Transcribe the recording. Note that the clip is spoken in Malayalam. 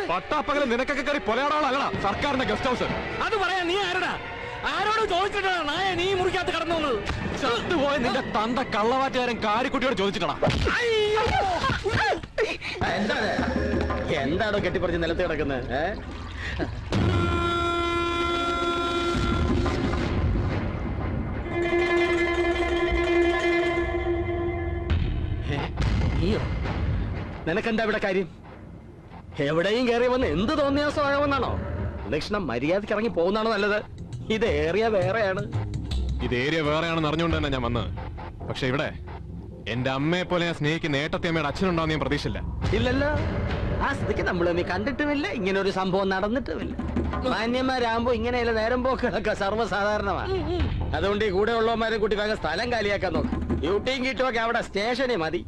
പട്ടാപ്പകല് നിനക്കൊക്കെ കയറി പൊലയാടാളല്ല സർക്കാരിന്റെ ഗസ്റ്റ് ഹൗസ്. അത് പറയാ നീ ആരടാ? ആരോട് ചോദിച്ചിട്ടാ നായ നീ മുറിക്കകത്ത് കടന്നു? ചത്തുപോയ നിന്റെ തന്ത കള്ളവാറ്റുകാരൻ കാരിക്കുട്ടിയോട് ചോദിച്ചിട്ടാ. എന്താണോ കെട്ടിപ്പറിച്ച് നിലത്ത് കിടക്കുന്നത്? നിനക്കെന്താ ഇവിടെ കാര്യം? എവിടെയും കയറി വന്ന് എന്ത് തോന്നിയാസമാകാമെന്നാണോ? ദക്ഷിണ മര്യാദയ്ക്ക് ഇറങ്ങി പോകുന്നതാണോ നല്ലത്? ഇത് ഏറിയ വേറെയാണ്. ഇത് ഏരിയ വേറെയാണെന്ന് അറിഞ്ഞുകൊണ്ട് തന്നെ ഞാൻ വന്നത്. പക്ഷെ ഇവിടെ എന്റെ അമ്മയെ പോലെ ഞാൻ സ്നേഹിക്കുന്ന ഏട്ടത്തിയമ്മയുടെ അച്ഛനുണ്ടാവും ഞാൻ പ്രതീക്ഷിച്ചില്ല. ഇല്ലല്ലോ. ആ സ്ഥിതിക്ക് നമ്മൾ കണ്ടിട്ടുമില്ല, ഇങ്ങനെ ഒരു സംഭവം നടന്നിട്ടുമില്ല. മാന്യന്മാരാകുമ്പോ ഇങ്ങനെയല്ല നേരം പോക്കുകളൊക്കെ സർവ്വസാധാരണമാണ്. അതുകൊണ്ട് ഈ കൂടെ ഉള്ളവന്മാരെ കൂട്ടി വേഗം സ്ഥലം കാലിയാക്കാൻ നോക്കും. ഡ്യൂട്ടിയും കിട്ടുമൊക്കെ അവിടെ സ്റ്റേഷനെ മതി.